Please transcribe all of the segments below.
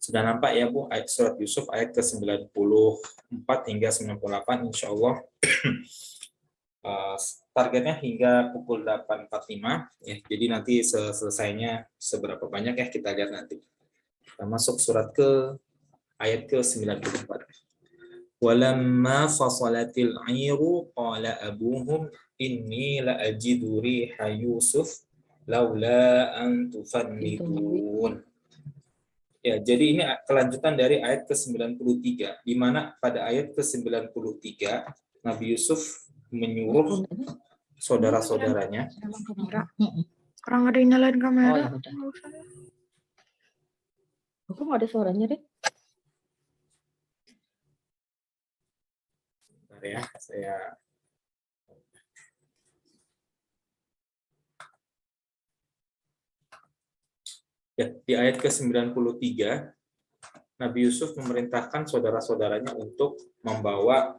Sudah nampak ya Bu, ayat surat Yusuf ayat ke-94 hingga 98 insya Allah. Targetnya hingga pukul 8.45 ya. Jadi nanti selesainya seberapa banyak ya kita lihat nanti. Kita masuk surat ke ayat ke-94. Walamma fasalatil 'iru qala abuhum inni la ajidu riha Yusuf laula an tufannidun. Ya, jadi ini kelanjutan dari ayat ke-93, di mana pada ayat ke-93 Nabi Yusuf menyuruh saudara-saudaranya. Kurang ada yang nyalain kamera. Oh, ya udah. Kok nggak ada suaranya deh? Bentar ya, saya ya, di ayat ke-93 Nabi Yusuf memerintahkan saudara-saudaranya untuk membawa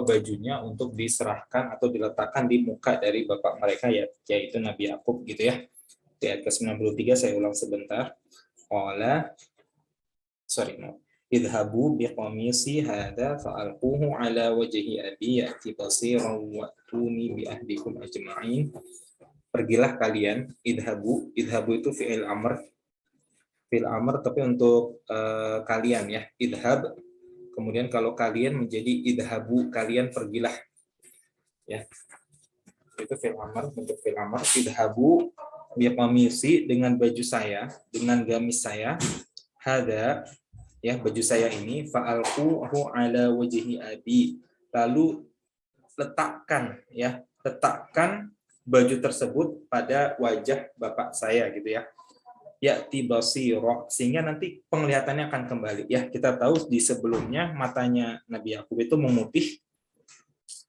bajunya untuk diserahkan atau diletakkan di muka dari bapak mereka yaitu Nabi Yakub gitu ya. Di ayat ke-93 saya ulang sebentar. Idhabu biqamisi hadza fa'alquhu ala wajhi abi ya'ti basiran wa'tuni bi ahdikum ajma'in. Pergilah kalian, idhabu itu fi'il amr tapi untuk kalian ya, idhab. Kemudian kalau kalian menjadi idhabu, kalian pergilah. Ya. Itu fi'il amr, bentuk fi'il amr. Idhabu biqamisi, dengan baju saya, dengan gamis saya. Hada, ya, baju saya ini, fa'alquhu ala wajhi abi. Lalu letakkan baju tersebut pada wajah bapak saya gitu ya. Ya'ti basira, sehingga nanti penglihatannya akan kembali. Ya, kita tahu di sebelumnya matanya Nabi Yakub itu memutih.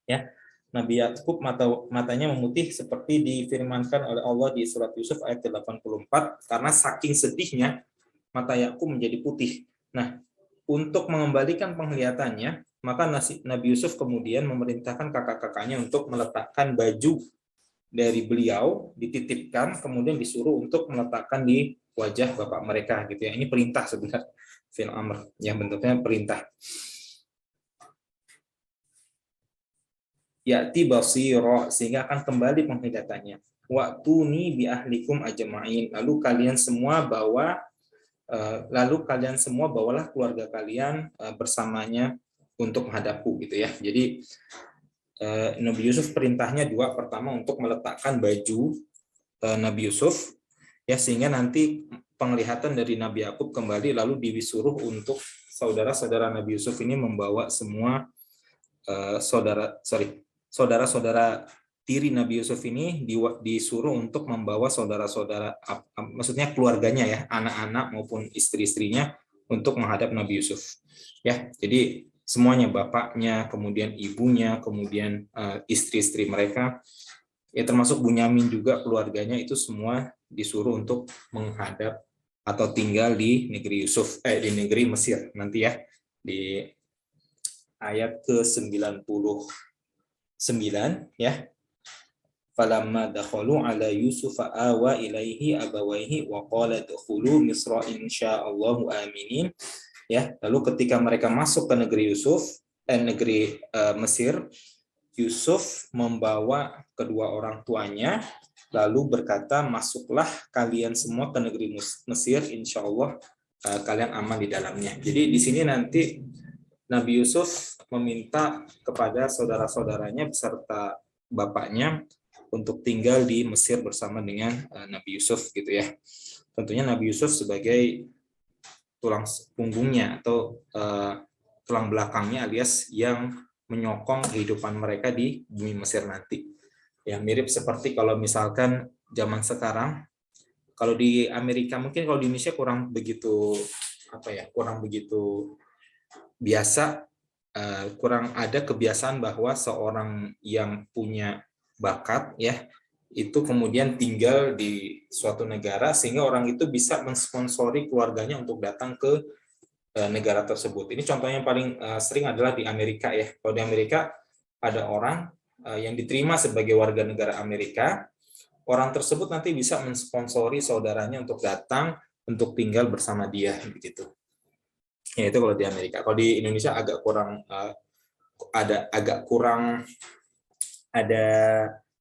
Ya, Nabi Yakub matanya memutih seperti difirmankan oleh Allah di surat Yusuf ayat 84, karena saking sedihnya mata Yakub menjadi putih. Nah, untuk mengembalikan penglihatannya, maka Nabi Yusuf kemudian memerintahkan kakak-kakaknya untuk meletakkan baju dari beliau, dititipkan, kemudian disuruh untuk meletakkan di wajah bapak mereka gitu ya. Ini perintah sebenarnya, fi'il amr, yang bentuknya perintah. Ya'ti basira, sehingga akan kembali penglihatannya. Wa'tuni bi ahlikum ajma'in, lalu kalian semua bawalah keluarga kalian bersamanya untuk menghadapku gitu ya. Jadi Nabi Yusuf perintahnya dua, pertama untuk meletakkan baju Nabi Yusuf ya, sehingga nanti penglihatan dari Nabi Yakub kembali, lalu disuruh untuk saudara-saudara Nabi Yusuf ini membawa semua saudara-saudara tiri Nabi Yusuf ini disuruh untuk membawa saudara-saudara, maksudnya keluarganya ya, anak-anak maupun istri-istrinya untuk menghadap Nabi Yusuf. Ya, jadi semuanya, bapaknya, kemudian ibunya, kemudian istri-istri mereka, ya termasuk Bunyamin juga keluarganya, itu semua disuruh untuk menghadap atau tinggal di negeri di negeri Mesir nanti ya, di ayat ke-99 ya. Falamma dakhalu ala Yusuf awa ilaihi abawaihi wa qala dkhulu Misra insyaallahu aminin. Ya, lalu ketika mereka masuk ke negeri negeri Mesir, Yusuf membawa kedua orang tuanya lalu berkata, masuklah kalian semua ke negeri Mesir, insya Allah kalian aman di dalamnya. Jadi di sini nanti Nabi Yusuf meminta kepada saudara-saudaranya beserta bapaknya untuk tinggal di Mesir bersama dengan Nabi Yusuf gitu ya. Tentunya Nabi Yusuf sebagai tulang punggungnya atau tulang belakangnya, alias yang menyokong kehidupan mereka di bumi Mesir nanti. Ya, mirip seperti kalau misalkan zaman sekarang, kalau di Amerika, mungkin kalau di Indonesia kurang begitu biasa, kurang ada kebiasaan bahwa seorang yang punya bakat ya, itu kemudian tinggal di suatu negara sehingga orang itu bisa mensponsori keluarganya untuk datang ke negara tersebut. Ini contohnya yang paling sering adalah di Amerika ya. Kalau di Amerika ada orang yang diterima sebagai warga negara Amerika, orang tersebut nanti bisa mensponsori saudaranya untuk datang untuk tinggal bersama dia begitu. Ya itu kalau di Amerika. Kalau di Indonesia agak kurang ada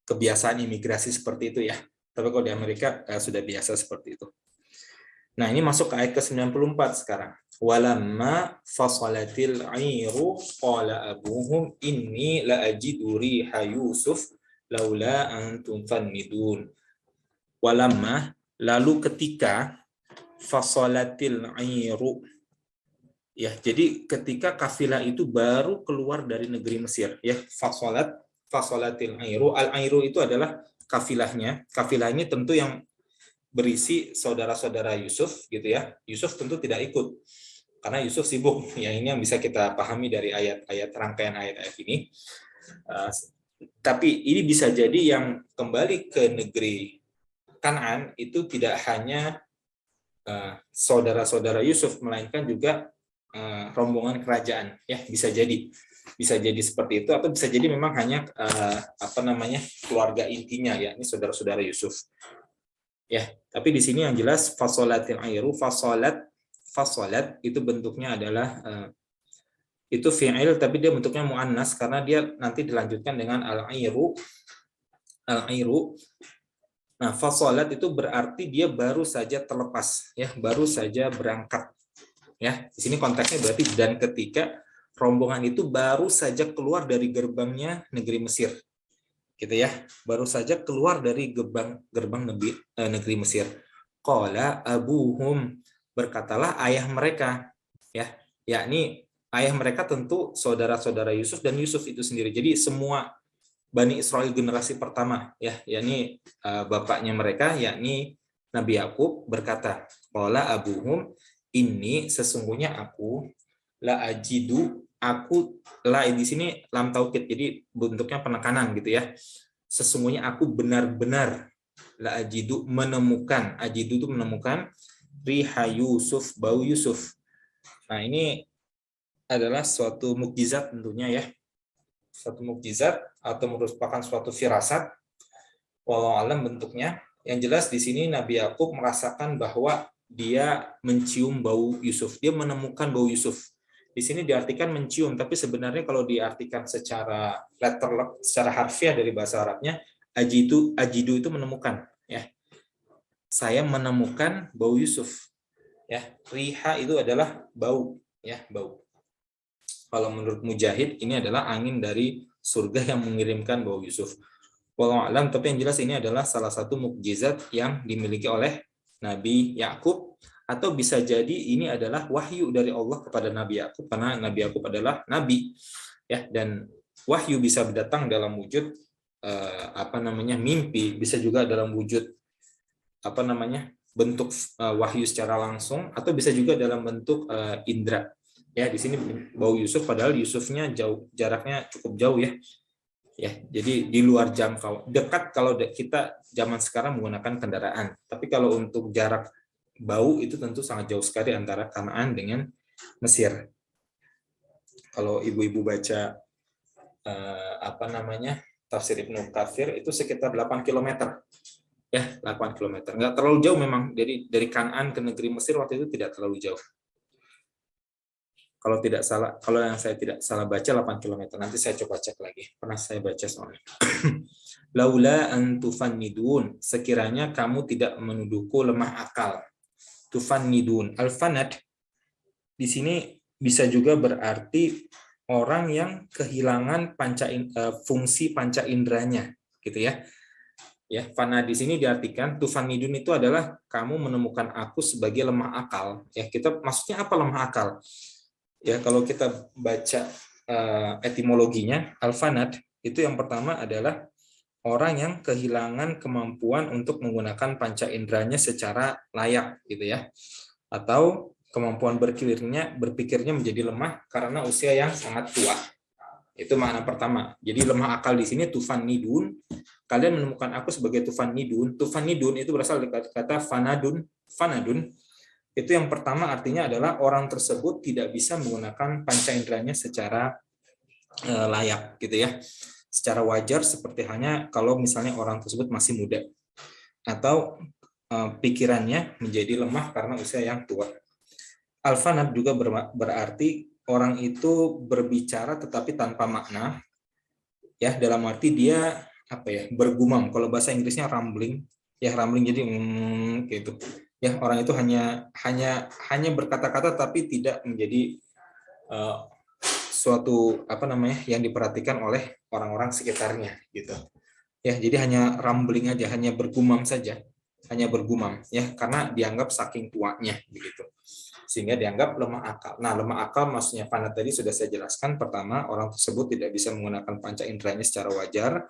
kebiasaan imigrasi seperti itu ya. Tapi kalau di Amerika sudah biasa seperti itu. Nah, ini masuk ke ayat ke-94 sekarang. Walamma fasalatil 'airu qala abuhum inni la ajidu riha Yusuf laula an tunfannidun. Walamma, lalu ketika fasalatil 'airu, ya, jadi ketika kafilah itu baru keluar dari negeri Mesir, ya, fasalatil 'airu. Al-'airu itu adalah kafilahnya. Kafilah ini tentu yang berisi saudara-saudara Yusuf gitu ya. Yusuf tentu tidak ikut karena Yusuf sibuk. Ya, ini yang bisa kita pahami dari ayat-ayat rangkaian ayat-ayat ini. Tapi ini bisa jadi yang kembali ke negeri Kanaan itu tidak hanya saudara-saudara Yusuf, melainkan juga rombongan kerajaan. Ya, bisa jadi seperti itu, atau bisa jadi memang hanya keluarga intinya, ya, ini saudara-saudara Yusuf. Ya, tapi di sini yang jelas fasolatil airu, fasolat itu bentuknya adalah itu fi'il, tapi dia bentuknya muannas karena dia nanti dilanjutkan dengan al-airu. Nah, fasolat itu berarti dia baru saja terlepas, ya, baru saja berangkat. Ya, di sini konteksnya berarti dan ketika rombongan itu baru saja keluar dari gerbangnya negeri Mesir. Gitu ya, baru saja keluar dari gerbang negeri Mesir. Qala abuhum, berkatalah ayah mereka, ya, yakni ayah mereka tentu saudara-saudara Yusuf dan Yusuf itu sendiri. Jadi semua Bani Israel generasi pertama, ya, yakni bapaknya mereka, yakni Nabi Yakub berkata, qala abuhum, ini sesungguhnya aku la ajidu, aku, la di sini lam taukid, jadi bentuknya penekanan gitu ya. Sesungguhnya aku benar-benar, la ajidu, menemukan, ajidu itu menemukan, riha Yusuf, bau Yusuf. Nah, ini adalah suatu mukjizat tentunya ya. Suatu mukjizat atau merupakan suatu firasat. Wallahu alam bentuknya. Yang jelas di sini Nabi Yakub merasakan bahwa dia mencium bau Yusuf. Dia menemukan bau Yusuf. Di sini diartikan mencium, tapi sebenarnya kalau diartikan secara secara harfiah dari bahasa Arabnya, ajidu itu menemukan, ya. Saya menemukan bau Yusuf, ya. Riha itu adalah bau, ya, bau. Kalau menurut Mujahid ini adalah angin dari surga yang mengirimkan bau Yusuf. Wallahu a'lam, tapi yang jelas ini adalah salah satu mukjizat yang dimiliki oleh Nabi Yakub. Atau bisa jadi ini adalah wahyu dari Allah kepada Nabi Yakub, karena Nabi Yakub adalah nabi, ya, dan wahyu bisa datang dalam wujud mimpi, bisa juga dalam wujud bentuk wahyu secara langsung, atau bisa juga dalam bentuk indra. Ya, di sini bau Yusuf, padahal Yusufnya jauh, jaraknya cukup jauh ya. Ya, jadi di luar jangkau. Dekat kalau kita zaman sekarang menggunakan kendaraan, tapi kalau untuk jarak bau itu tentu sangat jauh sekali antara Kanaan dengan Mesir. Kalau ibu-ibu baca tafsir Ibnu Katsir itu sekitar 8 km. Ya, 8 km. Nggak terlalu jauh memang. Jadi dari Kanaan ke negeri Mesir waktu itu tidak terlalu jauh. Kalau yang saya tidak salah baca 8 km. Nanti saya coba cek lagi. Pernah saya baca soalnya. Laula an tufannidun, sekiranya kamu tidak menuduhku lemah akal. Tufannidun, al-fanad di sini bisa juga berarti orang yang kehilangan fungsi panca inderanya, gitu ya. Ya, fana di sini diartikan tufannidun itu adalah kamu menemukan aku sebagai lemah akal. Ya, maksudnya apa lemah akal? Ya, kalau kita baca etimologinya, al-fanad itu yang pertama adalah orang yang kehilangan kemampuan untuk menggunakan panca inderanya secara layak, gitu ya, atau kemampuan berpikirnya menjadi lemah karena usia yang sangat tua. Itu makna pertama. Jadi lemah akal di sini tufannidun. Kalian menemukan aku sebagai tufannidun. Tufannidun itu berasal dari kata fanadun. Fanadun itu yang pertama artinya adalah orang tersebut tidak bisa menggunakan panca inderanya secara layak, gitu ya. Secara wajar, seperti halnya kalau misalnya orang tersebut masih muda, atau pikirannya menjadi lemah karena usia yang tua. Al-fanat juga berarti orang itu berbicara tetapi tanpa makna, ya, dalam arti dia bergumam. Kalau bahasa Inggrisnya rambling, ya, rambling, jadi gitu. Ya, orang itu hanya berkata-kata tapi tidak menjadi suatu yang diperhatikan oleh orang-orang sekitarnya gitu. Ya, jadi hanya rambling aja, hanya bergumam saja. Hanya bergumam, ya, karena dianggap saking tuanya begitu. Sehingga dianggap lemah akal. Nah, lemah akal maksudnya fanat tadi sudah saya jelaskan. Pertama, orang tersebut tidak bisa menggunakan panca inderanya secara wajar,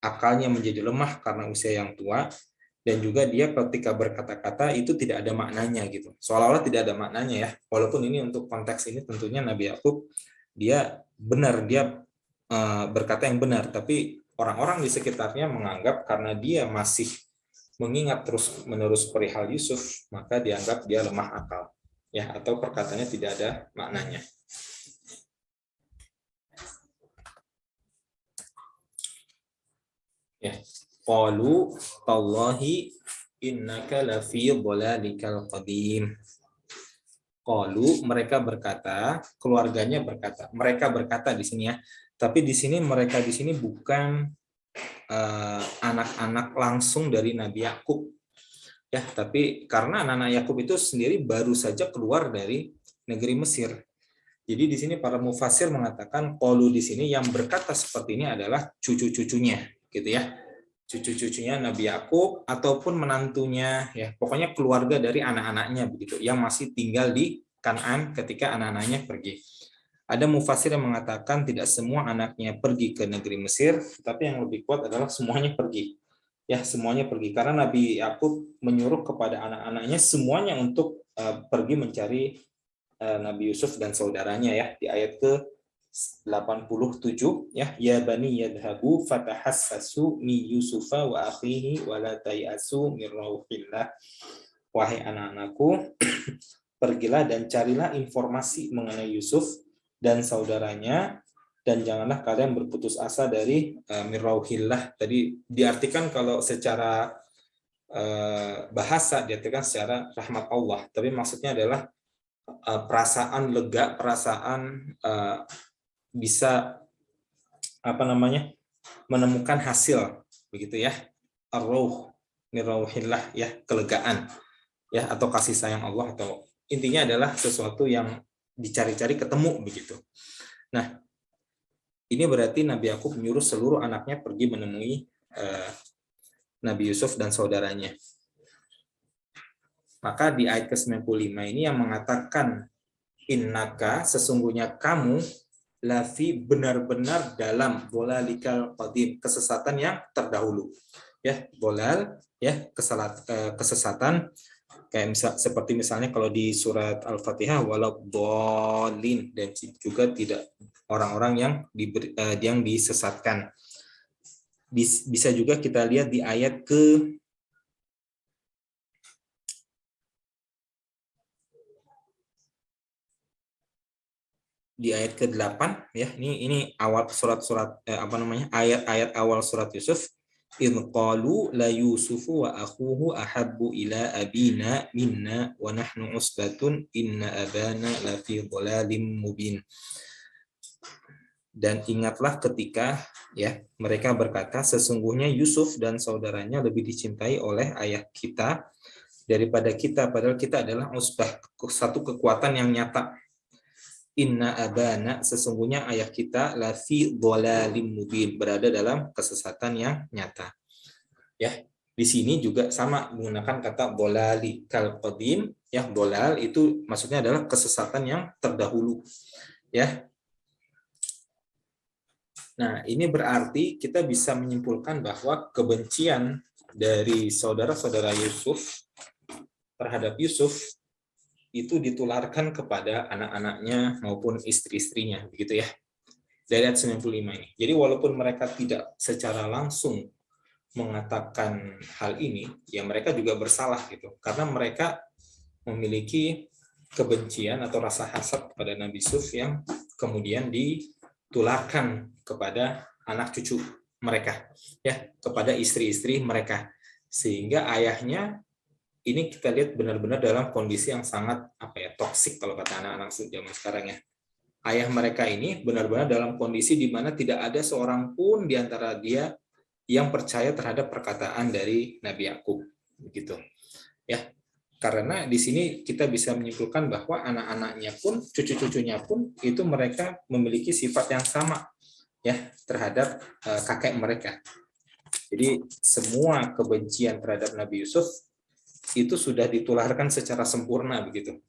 akalnya menjadi lemah karena usia yang tua, dan juga dia ketika berkata-kata itu tidak ada maknanya gitu. Seolah-olah tidak ada maknanya, ya. Walaupun ini untuk konteks ini tentunya Nabi Yakub dia benar, dia berkata yang benar, tapi orang-orang di sekitarnya menganggap karena dia masih mengingat terus-menerus perihal Yusuf, maka dianggap dia lemah akal, ya, atau perkataannya tidak ada maknanya. Ya, qalu tallahi innaka lafi dhalalikal qadim. Qalu, mereka berkata, keluarganya berkata, mereka berkata di sini, ya. Tapi di sini mereka di sini bukan anak-anak langsung dari Nabi Yakub, ya, tapi karena anak-anak Yakub itu sendiri baru saja keluar dari negeri Mesir. Jadi di sini para mufasir mengatakan qalu di sini yang berkata seperti ini adalah cucu-cucunya, gitu ya. Cucu-cucunya Nabi Yakub ataupun menantunya, ya, pokoknya keluarga dari anak-anaknya begitu yang masih tinggal di Kan'an ketika anak-anaknya pergi. Ada mufasir yang mengatakan tidak semua anaknya pergi ke negeri Mesir, tapi yang lebih kuat adalah semuanya pergi. Ya, semuanya pergi karena Nabi Yakub menyuruh kepada anak-anaknya semuanya untuk pergi mencari Nabi Yusuf dan saudaranya, ya, di ayat ke-87, ya, ya bani yadhabu fatahassasu mi Yusufa wa akhihi wa la tayasu min rauhillah. Wahai anak-anakku, pergilah dan carilah informasi mengenai Yusuf dan saudaranya, dan janganlah kalian berputus asa dari mirauhillah. Tadi diartikan kalau secara bahasa diartikan secara rahmat Allah, tapi maksudnya adalah perasaan lega, perasaan bisa menemukan hasil begitu, ya, ar-rauh mirauhillah, ya, kelegaan, ya, atau kasih sayang Allah, atau intinya adalah sesuatu yang dicari-cari ketemu begitu. Nah, ini berarti Nabi Yakub menyuruh seluruh anaknya pergi menemui Nabi Yusuf dan saudaranya. Maka di ayat ke-95 ini yang mengatakan innaka, sesungguhnya kamu, lafi, benar-benar dalam dhalalikal qadim, kesesatan yang terdahulu. Ya, dhalal, ya, kesesatan. Kayak seperti misalnya kalau di surat Al-Fatihah waladhdallin, dan juga tidak orang-orang yang disesatkan. Bisa juga kita lihat di ayat ke-8, ya. Ini awal surat-surat ayat-ayat awal surat Yusuf. إِذْ قَالُوا لَيُوسُفُ وَأَخُوهُ أَحَبُّ إِلَىٰ أَبِينَا مِنَّا وَنَحْنُ عُصْبَةٌ إِنَّ أَبَانَا لَفِي ضَلَالٍ مُبِينٍ. Dan ingatlah ketika, ya, mereka berkata sesungguhnya Yusuf dan saudaranya lebih dicintai oleh ayah kita daripada kita, padahal kita adalah usbah, satu kekuatan yang nyata. Inna abana, sesungguhnya ayah kita, lafi dhalalim mubin, berada dalam kesesatan yang nyata. Ya, di sini juga sama menggunakan kata dhalali kal qadim, ya, dhalal itu maksudnya adalah kesesatan yang terdahulu, ya. Nah, ini berarti kita bisa menyimpulkan bahwa kebencian dari saudara-saudara Yusuf terhadap Yusuf itu ditularkan kepada anak-anaknya maupun istri-istrinya, begitu, ya, dari ayat 95 ini. Jadi walaupun mereka tidak secara langsung mengatakan hal ini, ya mereka juga bersalah gitu, karena mereka memiliki kebencian atau rasa hasad kepada Nabi Yusuf yang kemudian ditularkan kepada anak cucu mereka, ya, kepada istri-istri mereka, sehingga ayahnya ini kita lihat benar-benar dalam kondisi yang sangat toksik kalau kata anak-anak zaman sekarang ya. Ayah mereka ini benar-benar dalam kondisi di mana tidak ada seorang pun di antara dia yang percaya terhadap perkataan dari Nabi Yakub, begitu. Ya, karena di sini kita bisa menyimpulkan bahwa anak-anaknya pun, cucu-cucunya pun itu mereka memiliki sifat yang sama ya terhadap kakek mereka. Jadi semua kebencian terhadap Nabi Yusuf itu sudah ditularkan secara sempurna begitu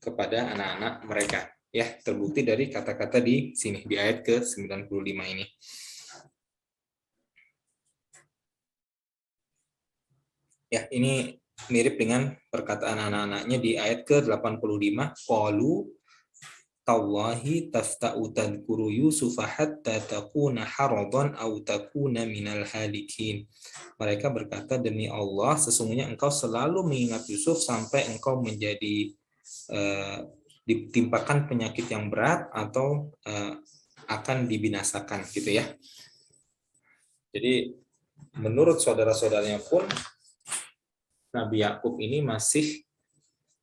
kepada anak-anak mereka. Ya, terbukti dari kata-kata di sini di ayat ke-95 ini. Ya, ini mirip dengan perkataan anak-anaknya di ayat ke-85, qalu tallahi tafta'u tadhkuru yusufa hatta takuna haradan aw takuna minal halikin. Mereka berkata, demi Allah sesungguhnya engkau selalu mengingat Yusuf sampai engkau menjadi ditimpakan penyakit yang berat atau akan dibinasakan gitu ya. Jadi menurut saudara-saudaranya pun Nabi Yakub ini masih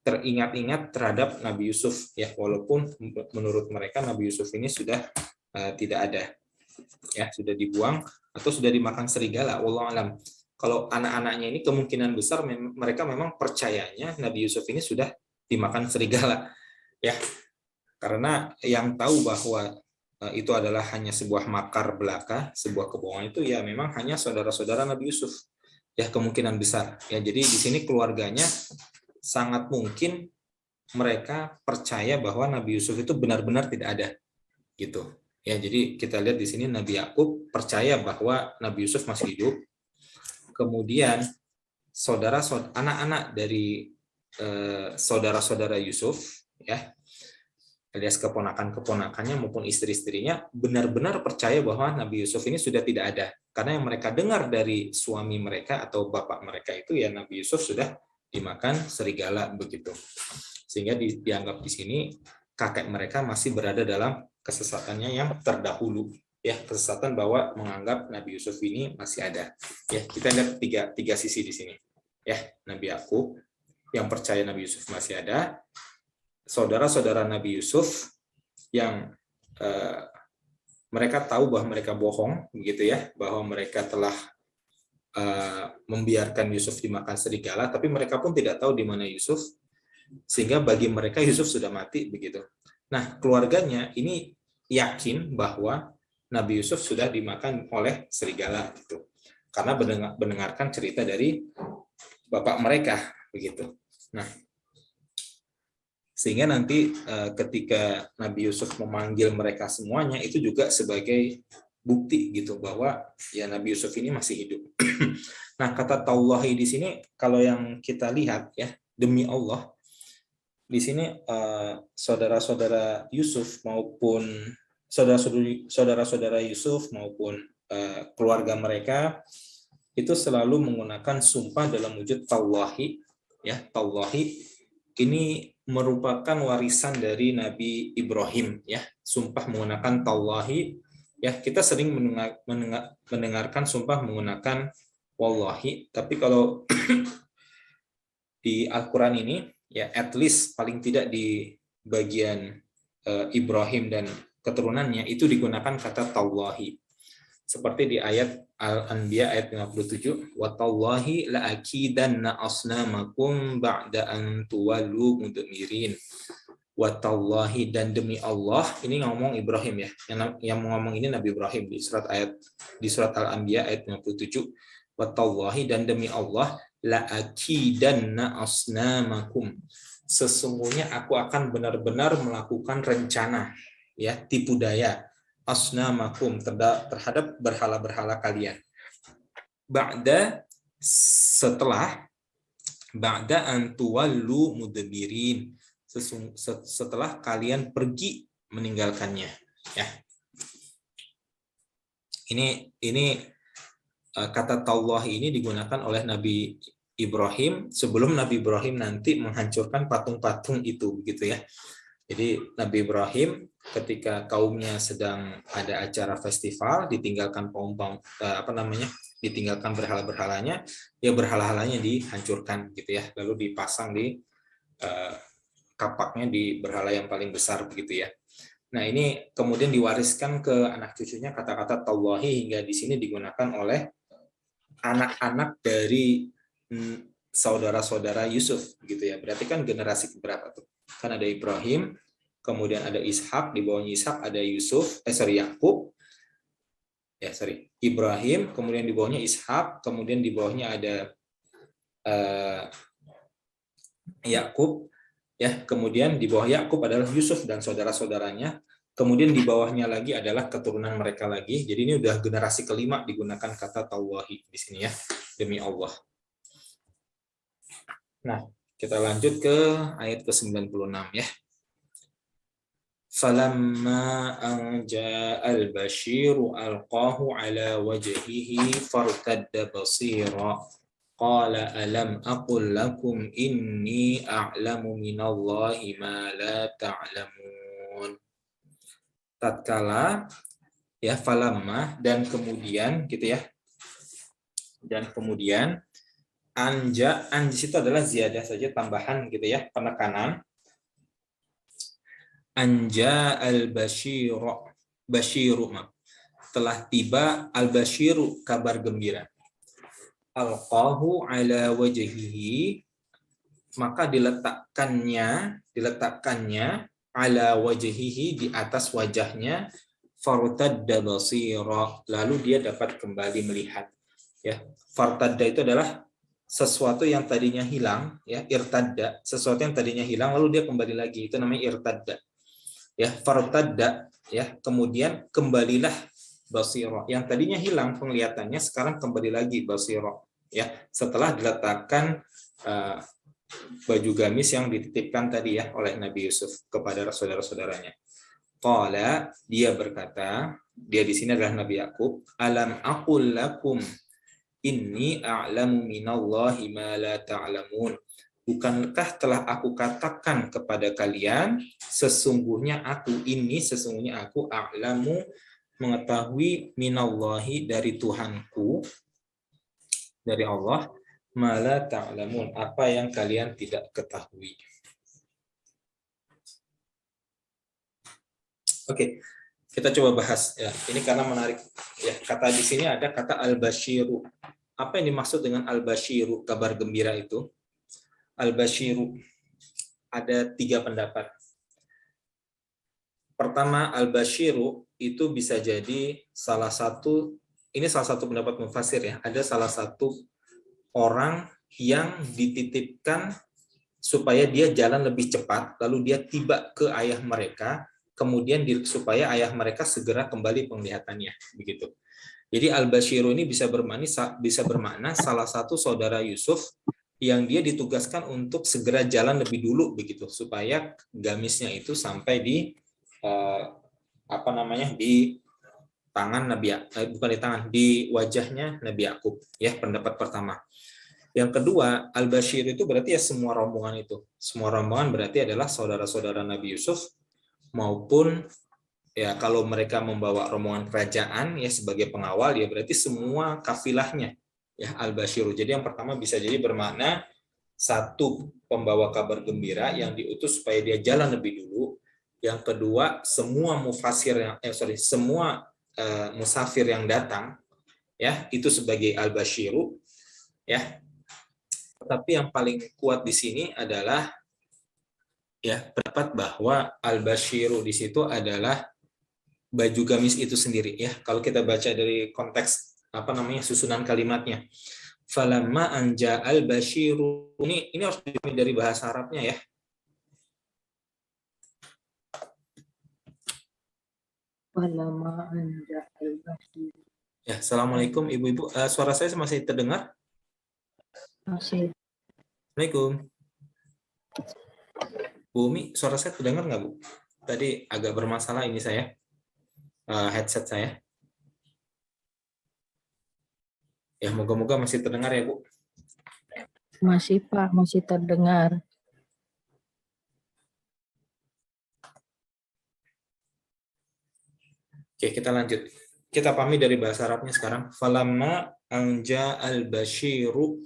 teringat-ingat terhadap Nabi Yusuf ya, walaupun menurut mereka Nabi Yusuf ini sudah tidak ada ya, sudah dibuang atau sudah dimakan serigala. Wallahu alam. Kalau anak-anaknya ini kemungkinan besar mereka memang percayanya Nabi Yusuf ini sudah dimakan serigala ya, karena yang tahu bahwa itu adalah hanya sebuah makar belaka, sebuah kebohongan itu ya memang hanya saudara-saudara Nabi Yusuf ya, kemungkinan besar ya. Jadi di sini keluarganya sangat mungkin mereka percaya bahwa Nabi Yusuf itu benar-benar tidak ada gitu ya. Jadi kita lihat di sini Nabi Yakub percaya bahwa Nabi Yusuf masih hidup, kemudian anak-anak dari saudara-saudara Yusuf ya, alias keponakan-keponakannya maupun istri-istrinya benar-benar percaya bahwa Nabi Yusuf ini sudah tidak ada, karena yang mereka dengar dari suami mereka atau bapak mereka itu ya Nabi Yusuf sudah dimakan serigala begitu. Sehingga dianggap di sini kakek mereka masih berada dalam kesesatannya yang terdahulu ya, kesesatan bahwa menganggap Nabi Yusuf ini masih ada ya. Kita lihat tiga sisi di sini ya. Nabi Yakub yang percaya Nabi Yusuf masih ada, saudara-saudara Nabi Yusuf yang mereka tahu bahwa mereka bohong begitu ya, bahwa mereka telah membiarkan Yusuf dimakan serigala, tapi mereka pun tidak tahu di mana Yusuf, sehingga bagi mereka Yusuf sudah mati begitu. Nah, keluarganya ini yakin bahwa Nabi Yusuf sudah dimakan oleh serigala gitu, karena mendengarkan cerita dari bapak mereka begitu. Nah, sehingga nanti ketika Nabi Yusuf memanggil mereka semuanya itu juga sebagai bukti gitu bahwa ya Nabi Yusuf ini masih hidup. Nah, kata tallahi di sini kalau yang kita lihat ya, demi Allah, di sini saudara-saudara Yusuf maupun saudara-saudara Yusuf maupun keluarga mereka itu selalu menggunakan sumpah dalam wujud tallahi ya. Tallahi ini merupakan warisan dari Nabi Ibrahim ya, sumpah menggunakan tallahi ya. Kita sering mendengarkan sumpah menggunakan wallahi, tapi kalau di Al-Qur'an ini ya, at least paling tidak di bagian Ibrahim dan keturunannya itu digunakan kata tallahi. Seperti di ayat Al-Anbiya ayat 57, wa tallahi la akidanna asnamakum ba'da an tuwallu mudmirin. Wa tallahi, dan demi Allah, ini ngomong Ibrahim ya. Yang ngomong ini Nabi Ibrahim di surat Al-Anbiya ayat 57. Wa tallahi, dan demi Allah, la akidanna asnamakum. Sesungguhnya aku akan benar-benar melakukan rencana ya, tipu daya asnamakum terhadap berhala-berhala kalian. Setelah antuwallu mudbirin, setelah kalian pergi meninggalkannya ya. Ini kata tallah ini digunakan oleh Nabi Ibrahim sebelum Nabi Ibrahim nanti menghancurkan patung-patung itu begitu ya. Jadi Nabi Ibrahim ketika kaumnya sedang ada acara festival, ditinggalkan ditinggalkan berhala-berhalanya, ya berhala-halanya dihancurkan gitu ya, lalu dipasang di kapaknya di berhala yang paling besar begitu ya. Nah, ini kemudian diwariskan ke anak cucunya kata-kata Tallahi, hingga di sini digunakan oleh anak-anak dari saudara-saudara Yusuf gitu ya. Berarti kan generasi keberapa tuh? Kan ada Ibrahim, kemudian ada Ishak, di bawahnya Ishak ada Yakub. Ibrahim, kemudian di bawahnya Ishak, kemudian di bawahnya ada Yakub, ya, kemudian di bawah Yakub adalah Yusuf dan saudara-saudaranya, kemudian di bawahnya lagi adalah keturunan mereka lagi. Jadi ini udah generasi kelima digunakan kata tawahi di sini ya, demi Allah. Nah, kita lanjut ke ayat ke-96 ya. Falamma an ja'al basyiru alqahu ala wajhihi fartadda basira. Qala alam aqul lakum inni a'lamu minallahi ma la ta'lamun. Tatkala ya, falamma, dan kemudian gitu ya. Dan kemudian an di situ adalah ziyadah saja, tambahan gitu ya, penekanan. Anja al-basyiru, telah tiba al-basyiru, kabar gembira. Alqahu ala wajhihi, maka diletakkannya ala wajhihi, di atas wajahnya, fartadda basira, lalu dia dapat kembali melihat ya. Fartadda itu adalah sesuatu yang tadinya hilang ya, irtadda, sesuatu yang tadinya hilang lalu dia kembali lagi, itu namanya irtadda ya. Fartadda ya, kemudian kembalilah basira, yang tadinya hilang penglihatannya sekarang kembali lagi basira ya, setelah diletakkan baju gamis yang dititipkan tadi ya oleh Nabi Yusuf kepada saudara-saudaranya. Qala, dia berkata, dia di sini adalah Nabi Yakub, alam aqul lakum inni a'lamu minallahi ma la ta'lamun. Bukankah telah aku katakan kepada kalian, sesungguhnya aku a'lamu, mengetahui, minallahi, dari Tuhanku, dari Allah, ma la ta'lamun, apa yang kalian tidak ketahui. Oke, kita coba bahas ya. Ini karena menarik ya. Kata di sini ada kata al-basyiru. Apa yang dimaksud dengan al-basyiru, kabar gembira itu? Al-basyiru ada 3 pendapat. Pertama, al-basyiru itu bisa jadi salah satu pendapat mufasir ya. Ada salah satu orang yang dititipkan supaya dia jalan lebih cepat, lalu dia tiba ke ayah mereka, kemudian supaya ayah mereka segera kembali penglihatannya, begitu. Jadi al-basyiru ini bisa bermakna salah satu saudara Yusuf yang dia ditugaskan untuk segera jalan lebih dulu, begitu, supaya gamisnya itu sampai di di tangan di wajahnya Nabi Yakub ya, pendapat pertama. Yang kedua, al-basyir itu berarti ya semua rombongan itu. Semua rombongan berarti adalah saudara-saudara Nabi Yusuf, maupun ya kalau mereka membawa rombongan kerajaan ya sebagai pengawal, ya berarti semua kafilahnya ya al-basyir. Jadi yang pertama bisa jadi bermakna satu pembawa kabar gembira yang diutus supaya dia jalan lebih dulu. Yang kedua, semua musafir yang datang ya itu sebagai al-basyiru ya. Tapi yang paling kuat di sini adalah ya pendapat bahwa al-basyiru di situ adalah baju gamis itu sendiri ya. Kalau kita baca dari konteks susunan kalimatnya. Falamma anja al-basyiru, ini harus dipahami dari bahasa Arabnya ya. Falamma anja al-basyiru. Ya, assalamualaikum ibu-ibu. Suara saya masih terdengar? Masih. Assalamualaikum. Bu Umi, suara saya terdengar nggak, Bu? Tadi agak bermasalah ini saya, headset saya. Ya, moga-moga masih terdengar ya, Bu. Masih, Pak, masih terdengar. Oke, kita lanjut. Kita pahami dari bahasa Arabnya sekarang. Falamma anja al-basyiru,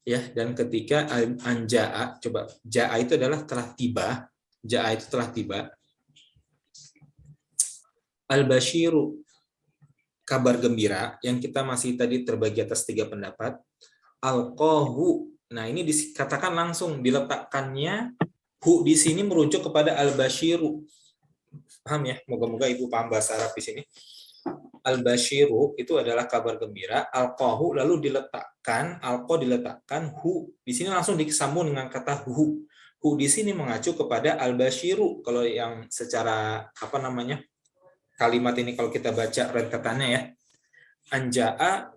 ya, dan ketika anjaa, coba jaa itu adalah telah tiba. Jaa itu telah tiba. Al-basyiru, kabar gembira, yang kita masih tadi terbagi atas 3 pendapat. Alqahu, nah ini dikatakan langsung, diletakkannya hu di sini merujuk kepada al-basyiru. Paham ya? Moga-moga Ibu paham bahasa Arab di sini. Al-basyiru itu adalah kabar gembira, alqahu lalu diletakkan, alqa diletakkan, hu di sini langsung disambung dengan kata hu. Hu di sini mengacu kepada al-basyiru. Kalau yang secara apa namanya? Kalimat ini kalau kita baca rentetannya ya. Anjaa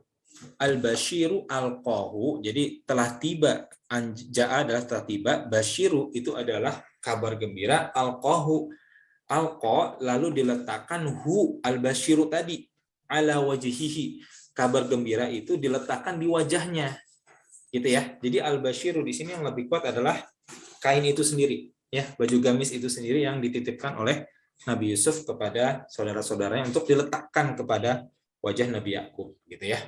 al-basyiru alqahu. Jadi telah tiba. Anjaa adalah telah tiba, basyiru itu adalah kabar gembira, alqahu alqa lalu diletakkan hu al-basyiru tadi ala wajhihi, kabar gembira itu diletakkan di wajahnya, gitu ya. Jadi al-basyiru di sini yang lebih kuat adalah kain itu sendiri, ya, baju gamis itu sendiri yang dititipkan oleh Nabi Yusuf kepada saudara-saudaranya untuk diletakkan kepada wajah Nabi Yakub, gitu ya.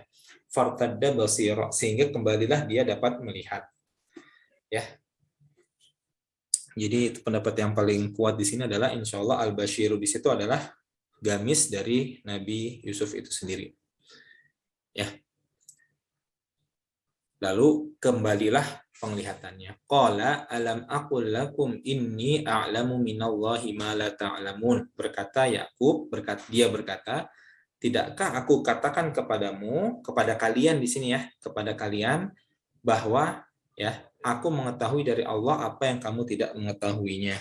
Fartadda basira, sehingga kembalilah dia dapat melihat, ya. Jadi pendapat yang paling kuat di sini adalah insya Allah al-basyiru di situ adalah gamis dari Nabi Yusuf itu sendiri. Ya. Lalu kembalilah penglihatannya. Qala alam aqul lakum inni a'lamu minallahi ma la ta'lamun. Berkata Yakub, dia berkata, tidakkah aku katakan kepadamu, kepada kalian di sini ya, kepada kalian bahwa ya, aku mengetahui dari Allah apa yang kamu tidak mengetahuinya.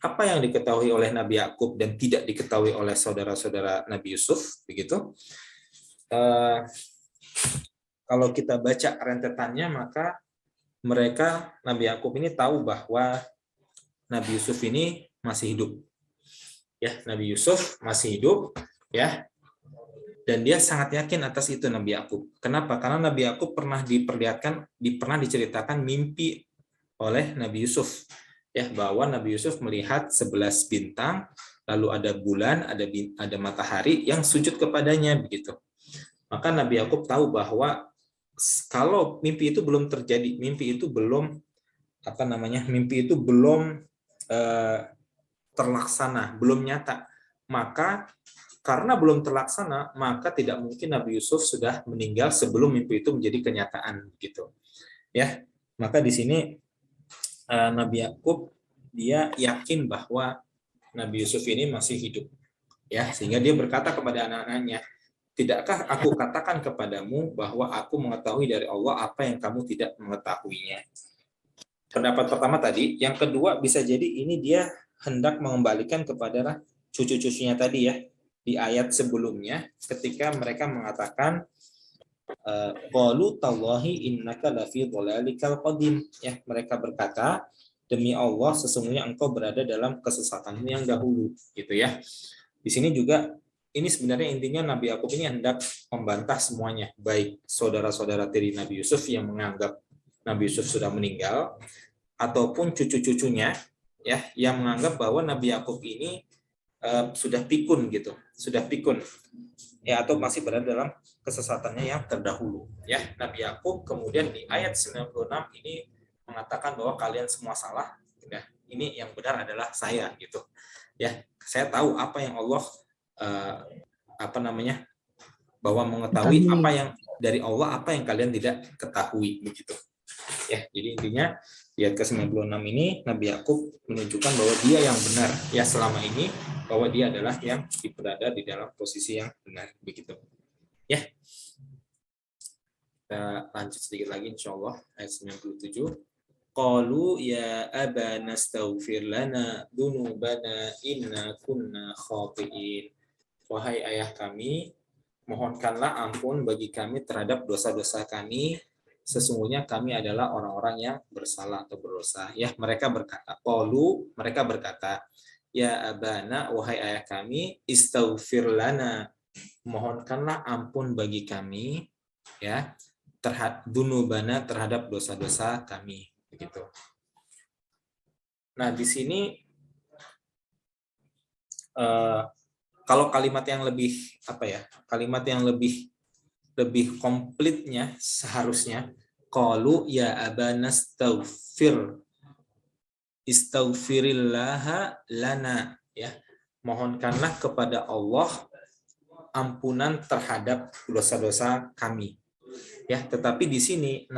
Apa yang diketahui oleh Nabi Yakub dan tidak diketahui oleh saudara-saudara Nabi Yusuf, begitu. Kalau kita baca rentetannya, maka mereka, Nabi Yakub ini tahu bahwa Nabi Yusuf ini masih hidup. Ya, Nabi Yusuf masih hidup, ya. Dan dia sangat yakin atas itu Nabi Yakub. Kenapa? Karena Nabi Yakub pernah pernah diceritakan mimpi oleh Nabi Yusuf, ya, bahwa Nabi Yusuf melihat 11 bintang, lalu ada bulan, ada matahari yang sujud kepadanya, begitu. Maka Nabi Yakub tahu bahwa kalau mimpi itu belum terjadi, mimpi itu belum terlaksana, belum nyata, maka karena belum terlaksana, maka tidak mungkin Nabi Yusuf sudah meninggal sebelum mimpi itu menjadi kenyataan, gitu. Ya, maka di sini Nabi Yakub dia yakin bahwa Nabi Yusuf ini masih hidup, ya, sehingga dia berkata kepada anak-anaknya, tidakkah aku katakan kepadamu bahwa aku mengetahui dari Allah apa yang kamu tidak mengetahuinya. Pendapat pertama tadi. Yang kedua, bisa jadi ini dia hendak mengembalikan kepada cucu-cucunya tadi ya, di ayat sebelumnya ketika mereka mengatakan qalu tallahi innaka lafi dhalalikal qadim, ya, mereka berkata demi Allah sesungguhnya engkau berada dalam kesesatanmu yang dahulu, gitu ya. Di sini juga ini sebenarnya intinya Nabi Yakub ini hendak membantah semuanya, baik saudara-saudara tiri Nabi Yusuf yang menganggap Nabi Yusuf sudah meninggal ataupun cucu-cucunya ya yang menganggap bahwa Nabi Yakub ini sudah pikun gitu, sudah pikun ya, atau masih berada dalam kesesatannya yang terdahulu ya. Nabi Yakub kemudian di ayat 96 ini mengatakan bahwa kalian semua salah ya, ini yang benar adalah saya gitu ya. Saya tahu apa yang Allah bahwa mengetahui apa yang dari Allah, apa yang kalian tidak ketahui begitu ya. Jadi intinya di ayat ke-96 ini Nabi Yakub menunjukkan bahwa dia yang benar ya selama ini, bahwa dia adalah yang berada di dalam posisi yang benar begitu ya. Kita lanjut sedikit lagi insyaallah ayat 97. Qalu ya abana astaghfir lana dzunubana inna kunna khati'in. Wahai ayah kami, mohonkanlah ampun bagi kami terhadap dosa-dosa kami, sesungguhnya kami adalah orang-orang yang bersalah atau berdosa. Ya, mereka berkata, qalu, mereka berkata, ya abana, wahai ayah kami, istaghfir lana, mohonkanlah ampun bagi kami, ya, dzunubana, terhadap dosa-dosa kami, begitu. Nah, di sini Kalau kalimat yang lebih kalimat yang lebih komplitnya seharusnya qalu ya abana istaghfirillaha lana, ya. Mohonkanlah kepada Allah ampunan terhadap dosa-dosa kami. Ya, tetapi di sini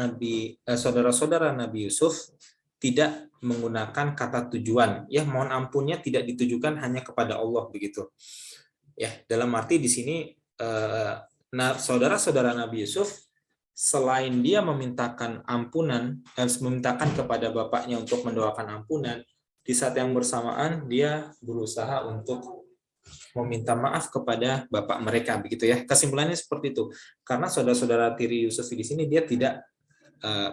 saudara-saudara Nabi Yusuf tidak menggunakan kata tujuan. Ya, mohon ampunnya tidak ditujukan hanya kepada Allah begitu. Ya, dalam arti di sini saudara-saudara Nabi Yusuf selain dia memintakan ampunan dan memintakan kepada bapaknya untuk mendoakan ampunan, di saat yang bersamaan dia berusaha untuk meminta maaf kepada bapak mereka begitu ya. Kesimpulannya seperti itu. Karena saudara-saudara tiri Yusuf di sini dia tidak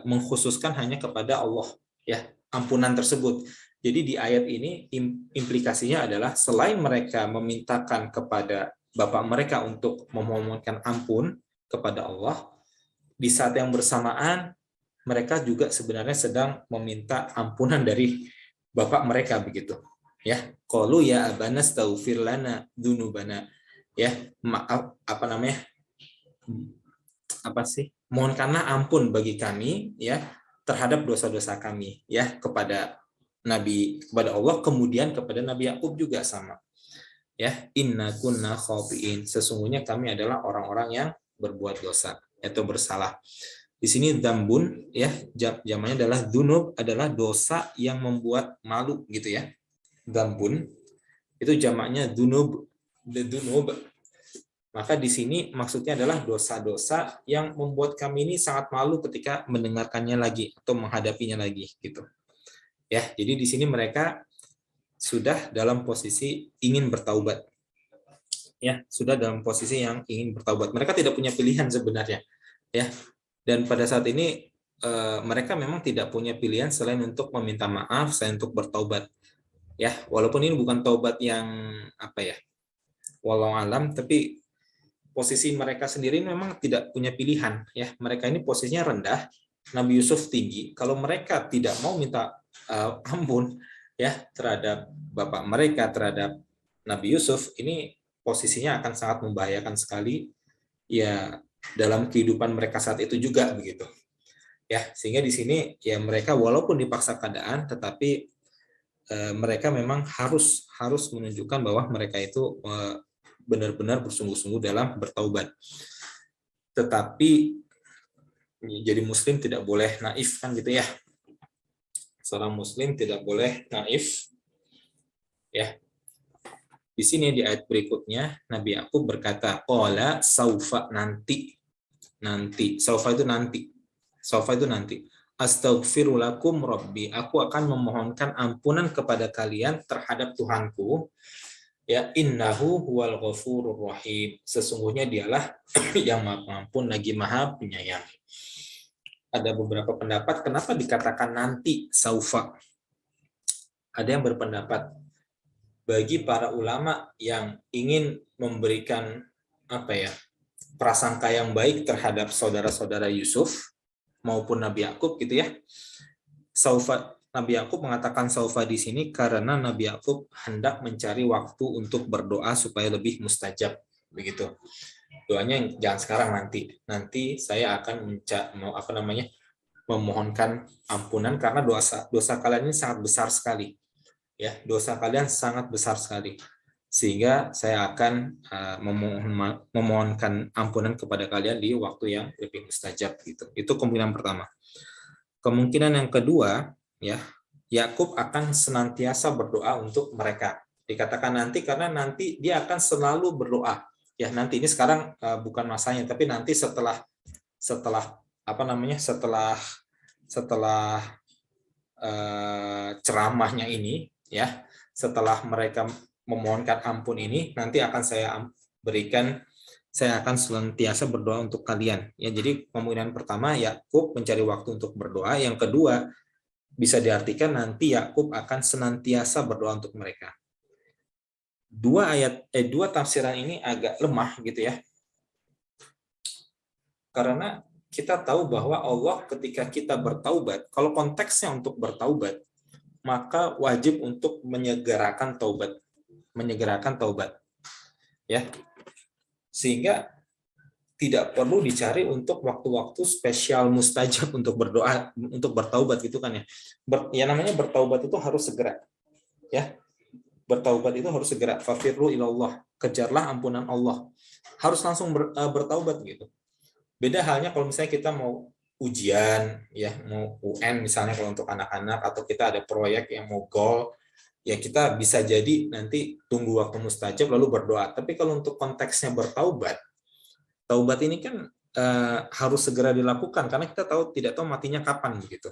mengkhususkan hanya kepada Allah ya, ampunan tersebut. Jadi di ayat ini implikasinya adalah selain mereka memintakan kepada bapak mereka untuk memohonkan ampun kepada Allah, di saat yang bersamaan mereka juga sebenarnya sedang meminta ampunan dari bapak mereka begitu. Ya, qalu ya abana astaghfir lana dzunubana. Ya, maaf mohonkanlah ampun bagi kami ya terhadap dosa-dosa kami ya kepada Allah, kemudian kepada Nabi Yakub juga sama. Ya, inna kunna khati'in, sesungguhnya kami adalah orang-orang yang berbuat dosa atau bersalah. Di sini dzambun ya, jamannya adalah dzunub, adalah dosa yang membuat malu gitu ya. Dzambun itu jamaknya dzunub. Maka di sini maksudnya adalah dosa-dosa yang membuat kami ini sangat malu ketika mendengarkannya lagi atau menghadapinya lagi gitu. Ya, jadi di sini mereka sudah dalam posisi ingin bertaubat. Ya, sudah dalam posisi yang ingin bertaubat. Mereka tidak punya pilihan sebenarnya. Ya. Dan pada saat ini mereka memang tidak punya pilihan selain untuk meminta maaf, selain untuk bertaubat. Ya, walaupun ini bukan taubat yang walau alam, tapi posisi mereka sendiri memang tidak punya pilihan. Ya, mereka ini posisinya rendah, Nabi Yusuf tinggi. Kalau mereka tidak mau minta ampun ya terhadap bapak mereka, terhadap Nabi Yusuf, ini posisinya akan sangat membahayakan sekali ya dalam kehidupan mereka saat itu juga begitu. Ya, sehingga di sini ya mereka walaupun dipaksa keadaan, tetapi mereka memang harus menunjukkan bahwa mereka itu benar-benar bersungguh-sungguh dalam bertaubat. Tetapi jadi muslim tidak boleh naif kan gitu ya. Seorang muslim tidak boleh naif. Ya. Di sini di ayat berikutnya Nabi Yakub berkata, qala saufa, nanti. Saufa itu nanti. Astaghfirulakum rabbi, aku akan memohonkan ampunan kepada kalian terhadap Tuhanku. Ya, innahu huwal ghafurur rahim, sesungguhnya dialah yang Maha Pengampun lagi Maha Penyayang. Ada beberapa pendapat kenapa dikatakan nanti saufa. Ada yang berpendapat bagi para ulama yang ingin memberikan prasangka yang baik terhadap saudara-saudara Yusuf maupun Nabi Yakub gitu ya. Saufa, Nabi Yakub mengatakan saufa di sini karena Nabi Yakub hendak mencari waktu untuk berdoa supaya lebih mustajab begitu. Doanya jangan sekarang, nanti saya akan memohonkan ampunan karena dosa kalian ini sangat besar sekali. Ya, dosa kalian sangat besar sekali. Sehingga saya akan memohonkan ampunan kepada kalian di waktu yang lebih mustajab gitu. Itu kemungkinan pertama. Kemungkinan yang kedua, ya, Yakub akan senantiasa berdoa untuk mereka. Dikatakan nanti karena nanti dia akan selalu berdoa. Ya, nanti ini sekarang bukan masanya, tapi nanti setelah ceramahnya ini, ya, setelah mereka memohonkan ampun ini, nanti akan saya akan senantiasa berdoa untuk kalian. Ya, jadi kemungkinan pertama Yakub mencari waktu untuk berdoa. Yang kedua bisa diartikan nanti Yakub akan senantiasa berdoa untuk mereka. Dua tafsiran ini agak lemah gitu ya. Karena kita tahu bahwa Allah ketika kita bertaubat, kalau konteksnya untuk bertaubat, maka wajib untuk menyegerakan taubat. ya. Sehingga tidak perlu dicari untuk waktu-waktu spesial mustajab untuk berdoa, untuk bertaubat gitu kan ya. Ya namanya bertaubat itu harus segera. Ya. Bertaubat itu harus segera. Fafirru ilallah, kejarlah ampunan Allah. Harus langsung bertaubat gitu. Beda halnya kalau misalnya kita mau ujian, ya mau UN misalnya kalau untuk anak-anak, atau kita ada proyek yang mau goal, ya kita bisa jadi nanti tunggu waktu mustajab lalu berdoa. Tapi kalau untuk konteksnya bertaubat, taubat ini kan harus segera dilakukan karena kita tidak tahu matinya kapan begitu.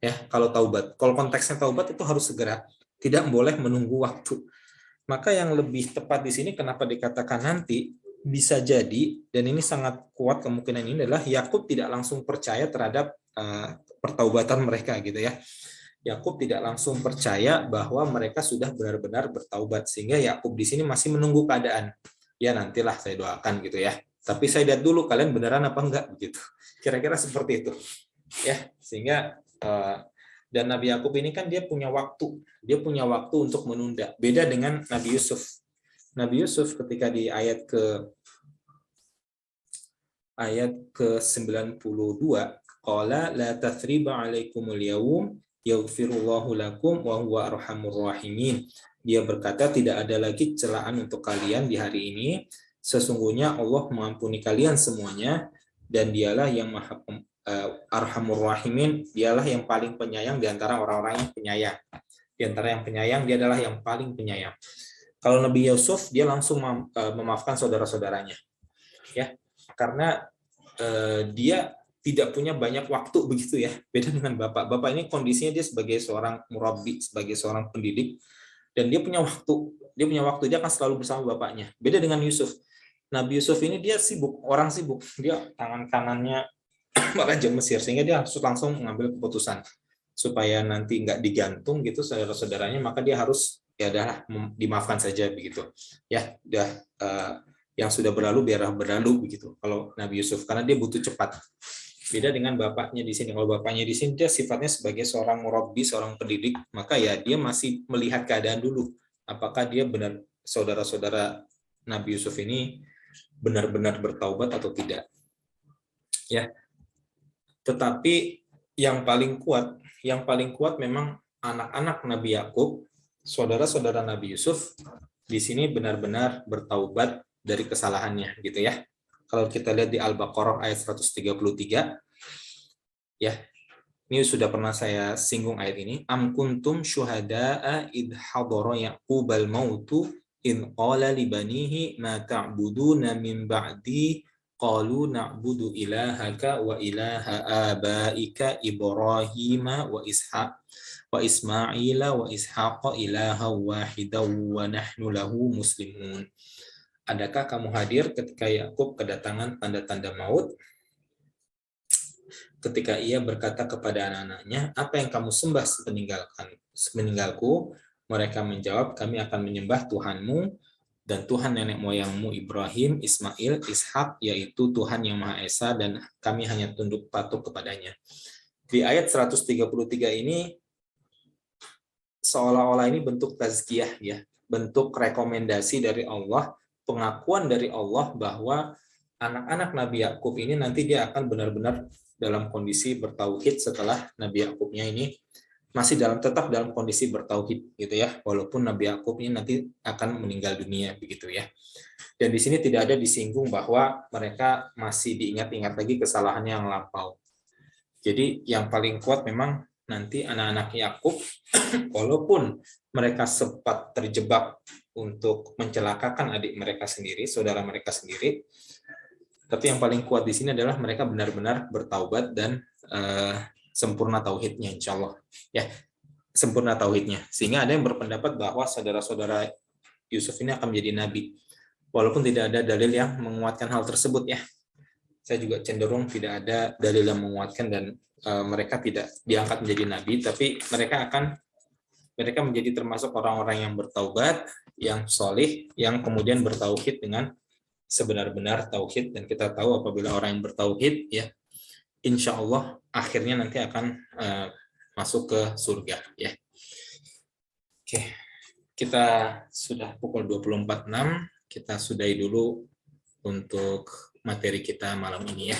Ya, kalau konteksnya taubat itu harus segera, tidak boleh menunggu waktu. Maka yang lebih tepat di sini kenapa dikatakan nanti, bisa jadi, dan ini sangat kuat kemungkinan ini adalah Yakub tidak langsung percaya terhadap pertaubatan mereka gitu ya. Yakub tidak langsung percaya bahwa mereka sudah benar-benar bertaubat, sehingga Yakub di sini masih menunggu keadaan. Ya nantilah saya doakan gitu ya. Tapi saya lihat dulu kalian beneran apa enggak begitu. Kira-kira seperti itu. Ya, sehingga dan Nabi Yakub ini kan dia punya waktu untuk menunda. Beda dengan Nabi Yusuf. Nabi Yusuf ketika di ayat ke-92, qala la tathriba 'alaikumul yaum yaghfirullahu lakum wa huwa arhamur rahimin. Dia berkata, tidak ada lagi celaan untuk kalian di hari ini. Sesungguhnya Allah mengampuni kalian semuanya, dan dialah yang maha arhamur rahimin, dialah yang paling penyayang di antara orang-orang yang penyayang. Di antara yang penyayang, dia adalah yang paling penyayang. Kalau Nabi Yusuf, dia langsung memaafkan saudara-saudaranya. Ya, karena dia tidak punya banyak waktu begitu ya. Beda dengan bapak. Bapak ini kondisinya dia sebagai seorang murabbi, sebagai seorang pendidik, dan dia punya waktu. Dia akan selalu bersama bapaknya. Beda dengan Yusuf. Nabi Yusuf ini dia sibuk, orang sibuk. Dia tangan kanannya Raja Mesir, sehingga dia harus langsung mengambil keputusan supaya nanti nggak digantung gitu saudara-saudaranya, maka dia harus ya dah dimaafkan saja begitu. Ya, udah yang sudah berlalu biarlah berlalu begitu. Kalau Nabi Yusuf, karena dia butuh cepat. Beda dengan bapaknya di sini. Kalau bapaknya di sini dia sifatnya sebagai seorang murabbi, seorang pendidik, maka ya dia masih melihat keadaan dulu. Apakah dia benar, saudara-saudara Nabi Yusuf ini benar-benar bertaubat atau tidak. Ya. Tetapi yang paling kuat memang anak-anak Nabi Yakub, saudara-saudara Nabi Yusuf di sini benar-benar bertaubat dari kesalahannya gitu ya. Kalau kita lihat di Al-Baqarah ayat 133, ya, ini sudah pernah saya singgung ayat ini. Am kuntum syuhada'a idh hadara Yaqubal mautu in qala li banihi ma ta'buduna min ba'di qalu na'budu ilahaka wa ilaha abaika Ibrahim wa Ishaq wa Ismaila wa Ishaq ilaha wahidaw wa nahnu lahu muslimun. Adakah kamu hadir ketika Yakub kedatangan tanda-tanda maut? Ketika ia berkata kepada anak-anaknya, apa yang kamu sembah sepeninggalku? Mereka menjawab, kami akan menyembah Tuhanmu dan Tuhan nenek moyangmu Ibrahim, Ismail, Ishak, yaitu Tuhan yang Maha Esa, dan kami hanya tunduk patuh kepadanya. Di ayat 133 ini, seolah-olah ini bentuk tazkiyah, ya, bentuk rekomendasi dari Allah, pengakuan dari Allah bahwa anak-anak Nabi Yakub ini nanti dia akan benar-benar dalam kondisi bertauhid setelah Nabi Yakubnya ini masih tetap dalam kondisi bertauhid gitu ya, walaupun Nabi Yakub ini nanti akan meninggal dunia begitu ya. Dan di sini tidak ada disinggung bahwa mereka masih diingat-ingat lagi kesalahannya yang lampau. Jadi yang paling kuat memang nanti anak-anak Yakub walaupun mereka sempat terjebak untuk mencelakakan adik mereka sendiri, saudara mereka sendiri, tapi yang paling kuat di sini adalah mereka benar-benar bertaubat dan sempurna tauhidnya, insya Allah ya, sempurna tauhidnya. Sehingga ada yang berpendapat bahwa saudara-saudara Yusuf ini akan menjadi nabi, walaupun tidak ada dalil yang menguatkan hal tersebut ya. Saya juga cenderung tidak ada dalil yang menguatkan dan mereka tidak diangkat menjadi nabi, tapi mereka menjadi termasuk orang-orang yang bertaubat, yang solih, yang kemudian bertauhid dengan sebenar-benar tauhid. Dan kita tahu apabila orang yang bertauhid ya, insya Allah akhirnya nanti akan masuk ke surga ya. Oke, kita sudah pukul 24.06. kita sudahi dulu untuk materi kita malam ini ya.